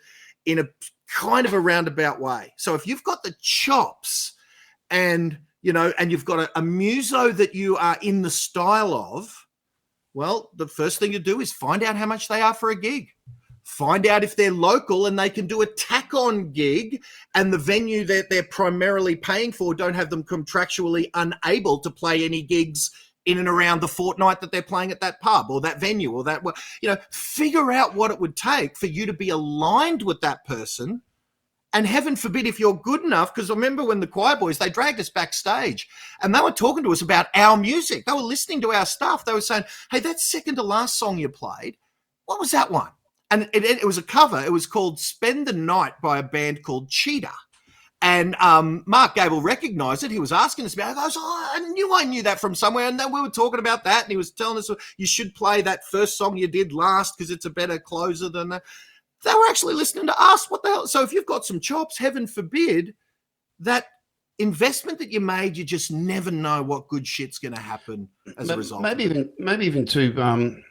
in a kind of a roundabout way. So if you've got the chops and you've got a muso that you are in the style of, well, the first thing to do is find out how much they are for a gig. Find out if they're local and they can do a tack-on gig, and the venue that they're primarily paying for don't have them contractually unable to play any gigs in and around the fortnight that they're playing at that pub or that venue or that, figure out what it would take for you to be aligned with that person. And heaven forbid if you're good enough, because I remember when the Choir Boys, they dragged us backstage and they were talking to us about our music. They were listening to our stuff. They were saying, hey, that second to last song you played, what was that one? And it was a cover. It was called Spend the Night by a band called Cheetah. And Mark Gable recognized it. He was asking us about it. I goes, I knew that from somewhere. And then we were talking about that. And he was telling us, you should play that first song you did last because it's a better closer than that. They were actually listening to us. What the hell? So if you've got some chops, heaven forbid, that investment that you made, you just never know what good shit's going to happen as a result. Maybe even to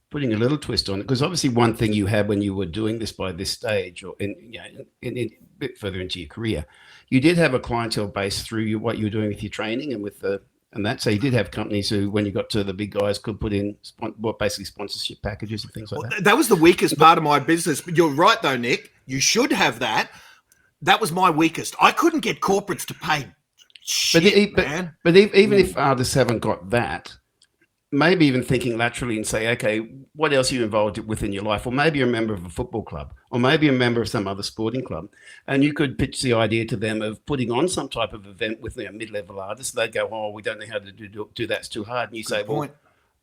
putting a little twist on it, because obviously one thing you had when you were doing this by this stage, or in a bit further into your career, you did have a clientele base through what you were doing with your training and with that. So you did have companies who, when you got to the big guys, could put in basically sponsorship packages and things like that. That was the weakest part of my business. But you're right, though, Nick. You should have that. That was my weakest. I couldn't get corporates to pay shit, man. But even if artists haven't got that, maybe even thinking laterally and say, okay, what else are you involved with in your life? Or maybe you're a member of a football club, or maybe a member of some other sporting club. And you could pitch the idea to them of putting on some type of event with mid-level artists. They'd go, oh, we don't know how to do that. It's too hard. And you say, well,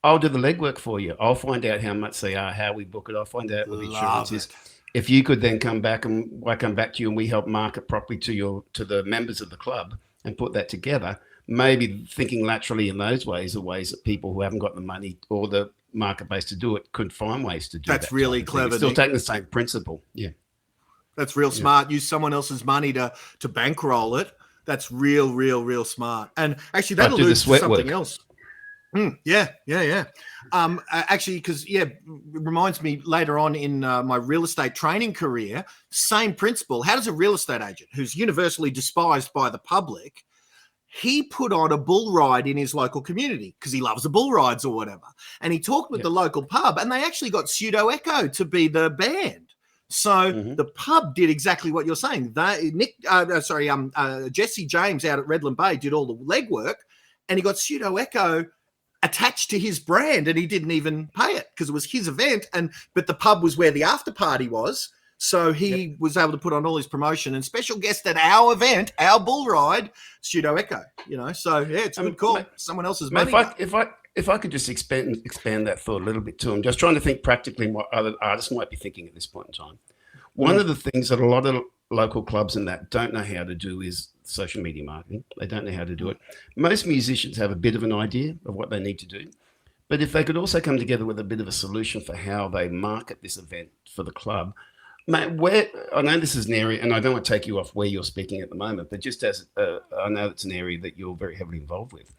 I'll do the legwork for you. I'll find out how much they are, how we book it. I'll find out what insurance is. If you could then come back and I come back to you and we help market properly to the members of the club and put that together, maybe thinking laterally in those ways are ways that people who haven't got the money or the market base to do it could find ways to do that. That's really clever. Still taking the same principle. Yeah. That's real smart. Use someone else's money to bankroll it. That's real smart. And actually that alludes to something else. Yeah. Actually, because it reminds me later on in my real estate training career, same principle. How does a real estate agent who's universally despised by the public, he put on a bull ride in his local community because he loves the bull rides or whatever. And he talked with the local pub and they actually got Pseudo Echo to be the band. So the pub did exactly what you're saying. Jesse James out at Redland Bay did all the legwork and he got Pseudo Echo attached to his brand, and he didn't even pay it because it was his event. But the pub was where the after party was. So he was able to put on all his promotion and special guest at our event, our bull ride, Pseudo Echo. So yeah, it's a good call. Someone else's money. If I could just expand that thought a little bit too, I'm just trying to think practically what other artists might be thinking at this point in time. One of the things that a lot of local clubs and that don't know how to do is social media marketing. They don't know how to do it. Most musicians have a bit of an idea of what they need to do. But if they could also come together with a bit of a solution for how they market this event for the club, mate, I know this is an area, and I don't want to take you off where you're speaking at the moment, but just as I know it's an area that you're very heavily involved with.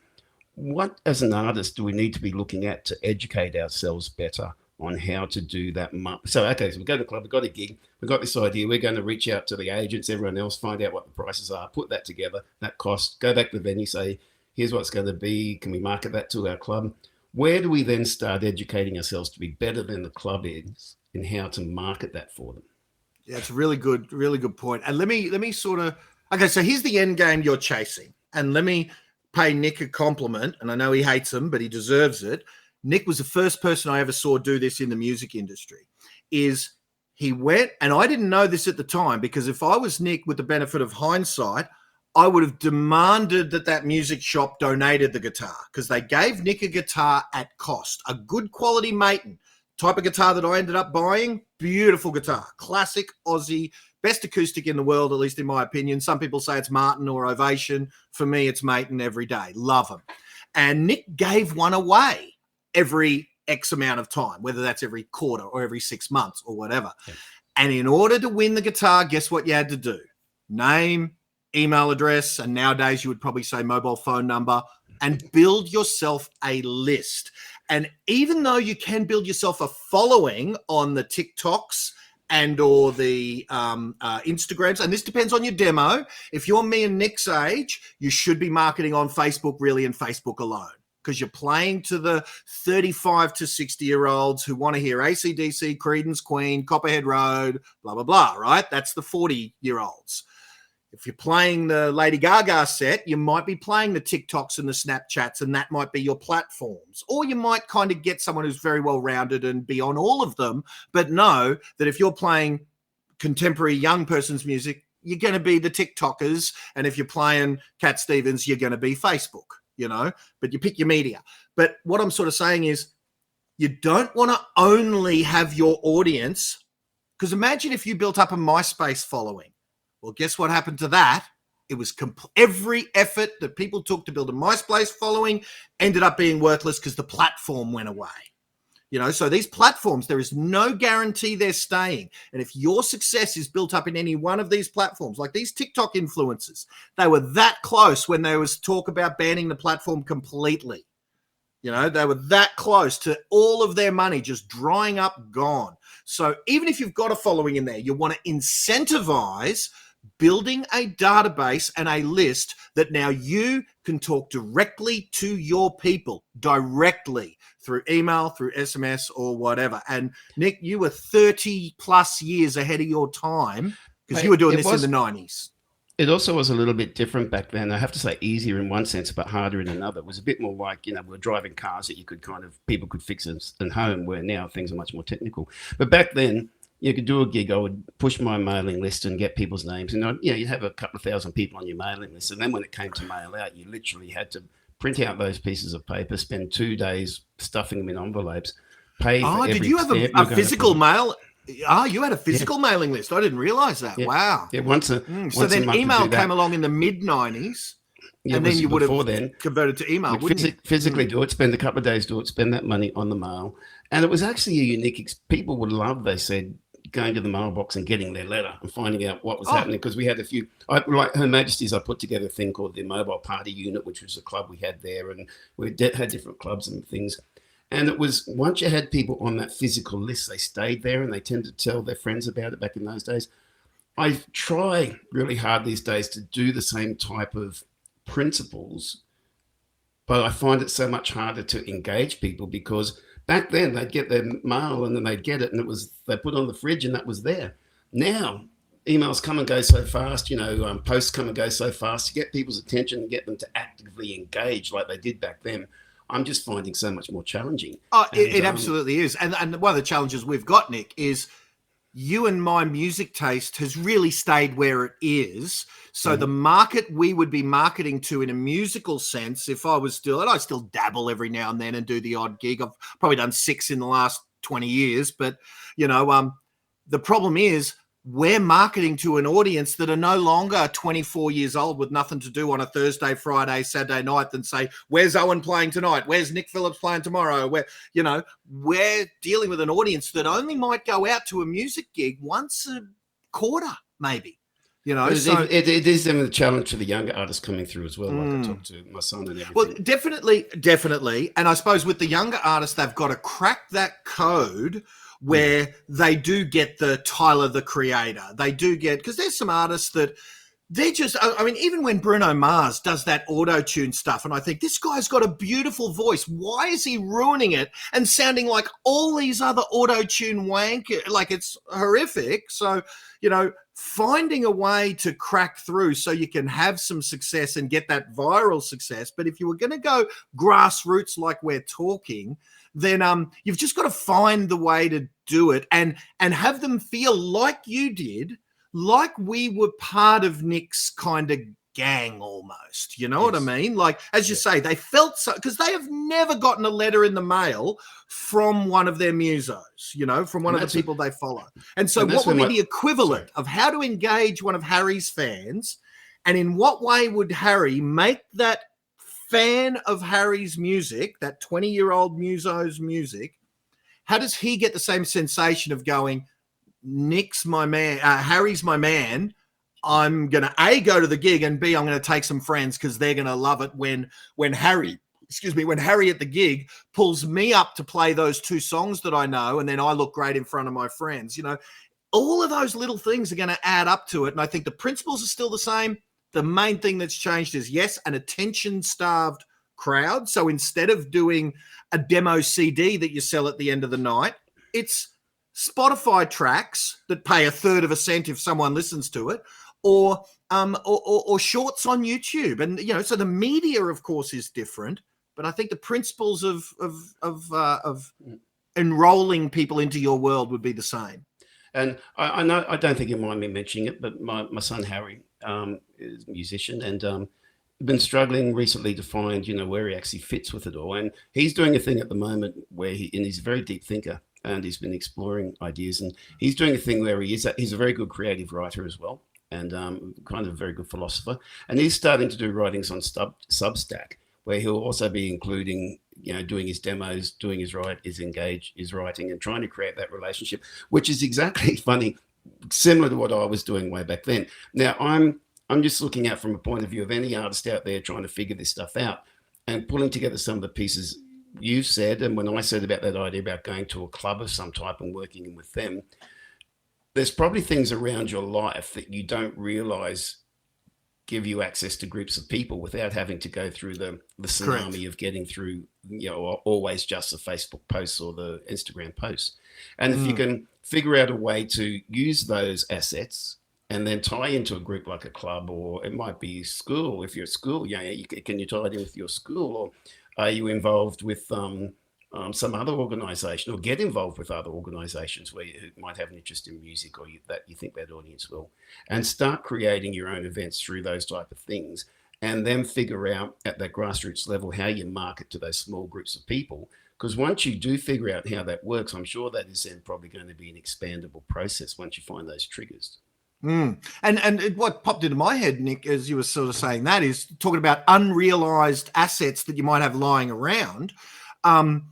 What, as an artist, do we need to be looking at to educate ourselves better on how to do that? So we go to the club, we've got a gig, we've got this idea, we're going to reach out to the agents, everyone else, find out what the prices are, put that together, that cost, go back to the venue, say, here's what it's going to be, can we market that to our club? Where do we then start educating ourselves to be better than the club is in how to market that for them? Yeah, it's a really good point. And let me sort of, okay, so here's the end game you're chasing. And let me pay Nick a compliment. And I know he hates him, but he deserves it. Nick was the first person I ever saw do this in the music industry. Is he went, and I didn't know this at the time, because if I was Nick with the benefit of hindsight, I would have demanded that music shop donated the guitar, because they gave Nick a guitar at cost, a good quality Maton. Type of guitar that I ended up buying, beautiful guitar, classic Aussie, best acoustic in the world, at least in my opinion. Some people say it's Martin or Ovation. For me, it's Maton every day. Love them. And Nick gave one away every X amount of time, whether that's every quarter or every 6 months or whatever. Yeah. And in order to win the guitar, guess what you had to do? Name, email address, and nowadays you would probably say mobile phone number, and build yourself a list. And even though you can build yourself a following on the TikToks and or the Instagrams, and this depends on your demo. If you're me and Nick's age, you should be marketing on Facebook really, and Facebook alone, because you're playing to the 35 to 60-year-olds who want to hear AC/DC, Creedence, Queen, Copperhead Road, blah, blah, blah, right? That's the 40-year-olds. If you're playing the Lady Gaga set, you might be playing the TikToks and the Snapchats, and that might be your platforms. Or you might kind of get someone who's very well-rounded and be on all of them, but know that if you're playing contemporary young person's music, you're going to be the TikTokers, and if you're playing Cat Stevens, you're going to be Facebook, but you pick your media. But what I'm sort of saying is you don't want to only have your audience, because imagine if you built up a MySpace following. Well, guess what happened to that? It was every effort that people took to build a MySpace following ended up being worthless because the platform went away. So these platforms, there is no guarantee they're staying. And if your success is built up in any one of these platforms, like these TikTok influencers, they were that close when there was talk about banning the platform completely. They were that close to all of their money just drying up, gone. So even if you've got a following in there, you want to incentivize building a database and a list that now you can talk directly to your people, directly through email, through SMS, or whatever. And Nick, you were 30 plus years ahead of your time, because you were doing this in the 90s. It also was a little bit different back then. I have to say easier in one sense, but harder in another. It was a bit more like, we were driving cars that people could fix at home, where now things are much more technical. But back then, you could do a gig. I would push my mailing list and get people's names. And, you'd have a couple of thousand people on your mailing list. And then when it came to mail out, you literally had to print out those pieces of paper, spend 2 days stuffing them in envelopes, pay for every did you have a physical mail? You had a physical mailing list. I didn't realize that. Yeah. Wow. Yeah, once a then email came along in the mid-90s. Yeah, and then you would have converted to email, wouldn't you? Physically do it, spend a couple of days do it, spend that money on the mail. And it was actually a unique, people would love, they said, going to the mailbox and getting their letter and finding out what was happening, because we had a few, like Her Majesty's, I put together a thing called the Mobile Party Unit, which was a club we had there, and we had different clubs and things. And it was, once you had people on that physical list, they stayed there and they tended to tell their friends about it back in those days. I try really hard these days to do the same type of principles, but I find it so much harder to engage people, because back then they'd get their mail and then they'd get it and they put it on the fridge and that was there. Now emails come and go so fast, posts come and go so fast. To get people's attention and get them to actively engage like they did back then, I'm just finding so much more challenging. Oh, it absolutely is. And one of the challenges we've got, Nick, is you and my music taste has really stayed where it is. So the market we would be marketing to in a musical sense, if I was still, and I still dabble every now and then and do the odd gig. I've probably done 6 in the last 20 years. But, the problem is we're marketing to an audience that are no longer 24 years old with nothing to do on a Thursday, Friday, Saturday night than say, where's Owen playing tonight? Where's Nick Phillips playing tomorrow? We're dealing with an audience that only might go out to a music gig once a quarter, maybe. It is a challenge for the younger artists coming through as well. Like I talked to my son and everything. Well, definitely. And I suppose with the younger artists, they've got to crack that code where they do get the Tyler, the Creator. They do get, because there's some artists that they're just, even when Bruno Mars does that auto-tune stuff, and I think this guy's got a beautiful voice. Why is he ruining it and sounding like all these other auto-tune wank? Like it's horrific. So, finding a way to crack through so you can have some success and get that viral success. But if you were going to go grassroots like we're talking, then you've just got to find the way to do it and have them feel like you did, like we were part of Nick's kind of gang almost. You know what I mean? Like, as you say, they felt so, because they have never gotten a letter in the mail from one of their musos, from one of the people they follow. And so what would be the equivalent of how to engage one of Harry's fans, and in what way would Harry make that fan of Harry's music, that 20-year-old muso's music, how does he get the same sensation of going, Nick's my man, Harry's my man, I'm going to A, go to the gig, and B, I'm going to take some friends because they're going to love it when Harry at the gig pulls me up to play those 2 songs that I know, and then I look great in front of my friends. All of those little things are going to add up to it. And I think the principles are still the same. The main thing that's changed is, yes, an attention-starved crowd. So instead of doing a demo CD that you sell at the end of the night, it's Spotify tracks that pay a third of a cent if someone listens to it, or shorts on YouTube. And, so the media, of course, is different. But I think the principles of enrolling people into your world would be the same. And I know, I don't think you mind me mentioning it, but my son Harry is a musician and been struggling recently to find, where he actually fits with it all. And he's doing a thing at the moment where he's a very deep thinker and he's been exploring ideas. And he's doing a thing where he's a very good creative writer as well, and kind of a very good philosopher. And he's starting to do writings on Substack, where he'll also be including, doing his demos, doing his writing, and trying to create that relationship, which is exactly funny, similar to what I was doing way back then. Now, I'm just looking at from a point of view of any artist out there trying to figure this stuff out and pulling together some of the pieces you said. And when I said about that idea about going to a club of some type and working with them, there's probably things around your life that you don't realize give you access to groups of people without having to go through the tsunami of getting through, always just the Facebook posts or the Instagram posts. And if you can figure out a way to use those assets and then tie into a group like a club, or it might be school. If you're at school, can you tie it in with your school, or are you involved with some other organization, or get involved with other organizations where you might have an interest in music, or that you think that audience will, and start creating your own events through those type of things, and then figure out at that grassroots level how you market to those small groups of people. Because once you do figure out how that works, I'm sure that is then probably going to be an expandable process once you find those triggers. And what popped into my head, Nick, as you were sort of saying that, is talking about unrealized assets that you might have lying around. And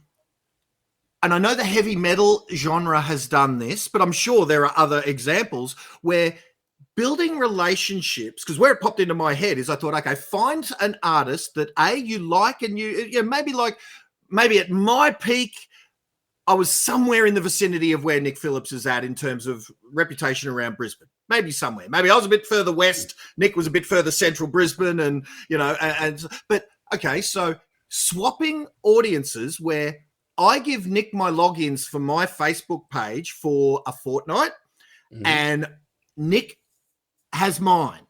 I know the heavy metal genre has done this, but I'm sure there are other examples where building relationships, because where it popped into my head is I thought, okay, find an artist that you like, and maybe at my peak, I was somewhere in the vicinity of where Nick Phillips is at in terms of reputation around Brisbane. Maybe somewhere. Maybe I was a bit further west. Nick was a bit further central Brisbane, but okay, so swapping audiences where I give Nick my logins for my Facebook page for a fortnight, and Nick has mine.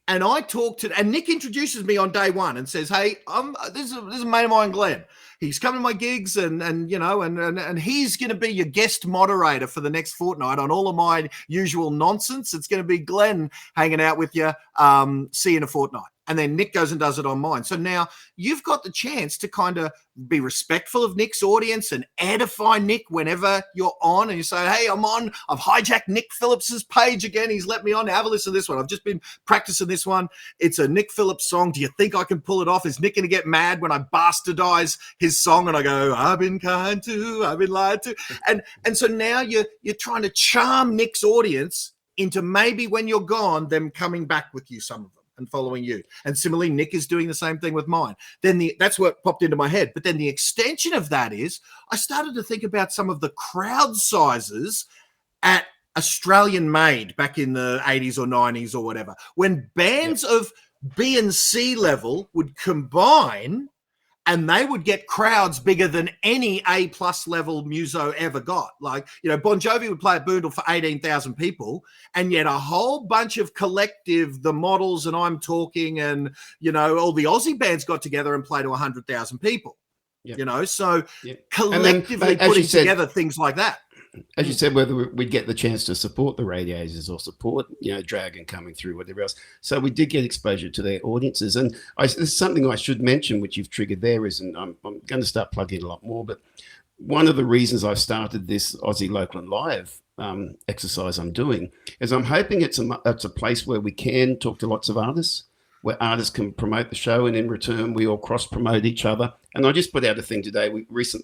And I talked to, and Nick introduces me on day one and says, "Hey, this is a mate of mine, Glenn. He's coming to my gigs, and you know, and he's going to be your guest moderator for the next fortnight on all of my usual nonsense. It's going to be Glenn hanging out with you. See you in a fortnight." And then Nick goes and does it on mine. So now you've got the chance to kind of be respectful of Nick's audience and edify Nick whenever you're on. And you say, "Hey, I'm on. I've hijacked Nick Phillips's page again. He's let me on. Have a listen to this one. I've just been practicing this one. It's a Nick Phillips song. Do you think I can pull it off? Is Nick going to get mad when I bastardize his song?" And I go, "I've been kind to, I've been lied to." And so now you're trying to charm Nick's audience into maybe when you're gone, them coming back with you, some of them, and following you. And similarly, Nick is doing the same thing with mine. Then that's what popped into my head. But then the extension of that is I started to think about some of the crowd sizes at Australian Made back in the 80s or 90s or whatever, when bands of B and C level would combine and they would get crowds bigger than any A+ level muso ever got. Like, you know, Bon Jovi would play at Boondle for 18,000 people, and yet a whole bunch of collective, the Models and I'm Talking and, you know, all the Aussie bands got together and played to 100,000 people, you know, so collectively putting together things like that. As you said, whether we'd get the chance to support the radiators or support, you know, Dragon coming through, whatever else. So we did get exposure to their audiences. And this is something I should mention, which you've triggered there, is, and I'm going to start plugging a lot more, but one of the reasons I started this Aussie Local and Live exercise I'm doing is I'm hoping it's a place where we can talk to lots of artists, where artists can promote the show, and in return we all cross promote each other. And I just put out a thing today.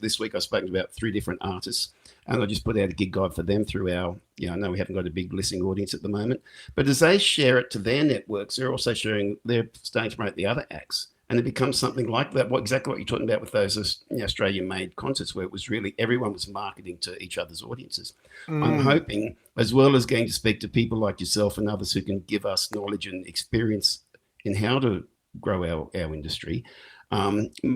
This week I've spoken to about 3 different artists, and I just put out a gig guide for them through our, you know, I know we haven't got a big listening audience at the moment, but as they share it to their networks, they're also sharing, they're starting to promote the other acts. And it becomes something like that, exactly what you're talking about with those, you know, Australian-made concerts, where it was really everyone was marketing to each other's audiences. I'm hoping, as well as getting to speak to people like yourself and others who can give us knowledge and experience in how to grow our industry,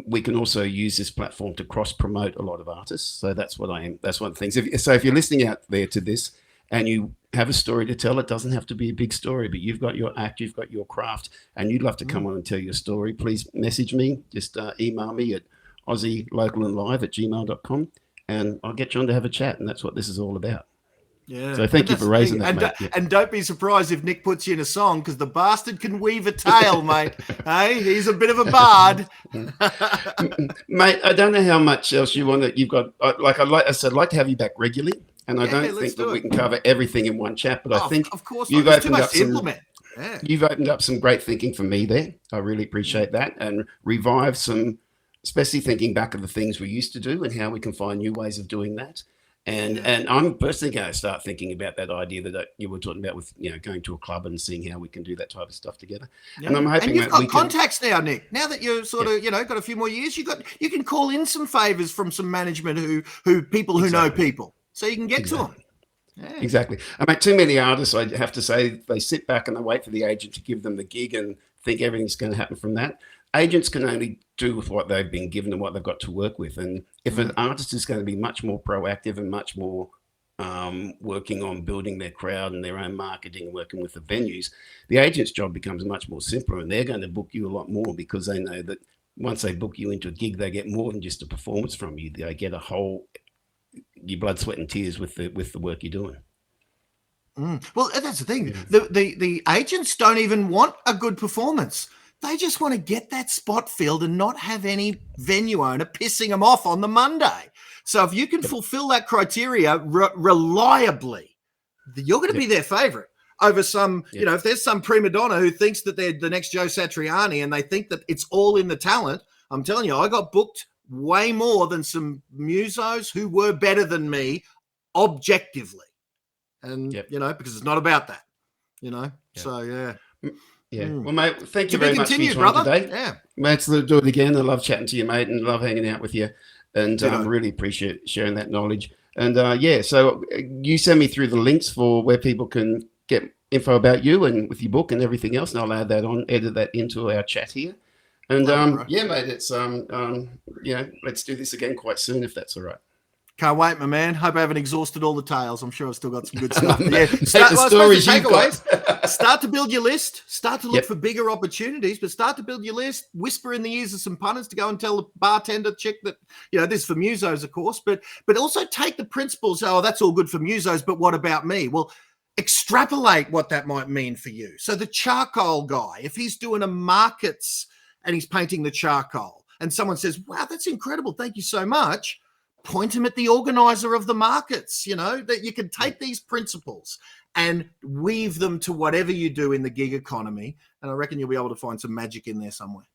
we can also use this platform to cross-promote a lot of artists. So that's what I am. That's one of the things. If you're listening out there to this and you have a story to tell, it doesn't have to be a big story, but you've got your act, you've got your craft, and you'd love to come on and tell your story, please message me. Just email me at aussielocallandlive@gmail.com, and I'll get you on to have a chat. And that's what this is all about. Yeah. So thank you for raising that, mate. And don't be surprised if Nick puts you in a song, because the bastard can weave a tale, mate. Hey, he's a bit of a bard. Mate, I don't know how much else you want to. You've got, like I said, I'd like to have you back regularly, and I don't think that we can cover everything in one chat. But I think, of course, you've opened up some. Yeah. You've opened up some great thinking for me there. I really appreciate that, and revived some, especially thinking back of the things we used to do and how we can find new ways of doing that. And I'm personally going to start thinking about that idea that you were talking about with, you know, going to a club and seeing how we can do that type of stuff together. Yeah. And I'm hoping and you've got contacts now, Nick. Now that you're sort of, you know, got a few more years, you can call in some favors from some management who people who know people, so you can get to them. Yeah. Exactly. I mean, too many artists, I have to say, they sit back and they wait for the agent to give them the gig and think everything's going to happen from that. Agents can only do with what they've been given and what they've got to work with. And if an artist is going to be much more proactive and much more working on building their crowd and their own marketing, working with the venues, the agent's job becomes much more simpler, and they're going to book you a lot more because they know that once they book you into a gig, they get more than just a performance from you. They get a whole, your blood, sweat and tears with the work you're doing. Well, that's the thing. The agents don't even want a good performance. They just want to get that spot filled and not have any venue owner pissing them off on the Monday. So if you can fulfill that criteria reliably, you're going to be their favorite over some, you know, if there's some prima donna who thinks that they're the next Joe Satriani and they think that it's all in the talent. I'm telling you, I got booked way more than some musos who were better than me objectively. And, you know, because it's not about that, you know, so yeah. Yeah. Well, mate, thank you very much for your time today. Yeah. Let's do it again. I love chatting to you, mate, and love hanging out with you. And really appreciate sharing that knowledge. And so you send me through the links for where people can get info about you and with your book and everything else, and I'll add that on, edit that into our chat here. And mate, it's you know, let's do this again quite soon if that's all right. Can't wait, my man. Hope I haven't exhausted all the tales. I'm sure I've still got some good stuff. Yeah, Take the stories you've got. Start to build your list. Start to look Yep. for bigger opportunities, but start to build your list. Whisper in the ears of some punters to go and tell the bartender chick that, this is for musos, of course, but also take the principles. Oh, that's all good for musos, but what about me? Well, extrapolate what that might mean for you. So the charcoal guy, if he's doing a markets and he's painting the charcoal, and someone says, "Wow, that's incredible. Thank you so much." Point him at the organizer of the markets, that you can take these principles and weave them to whatever you do in the gig economy. And I reckon you'll be able to find some magic in there somewhere.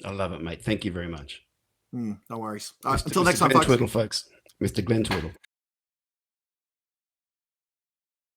I love it, mate. Thank you very much. No worries. Until next time, Glenn Twiddle, folks. Mr. Glenn Twiddle.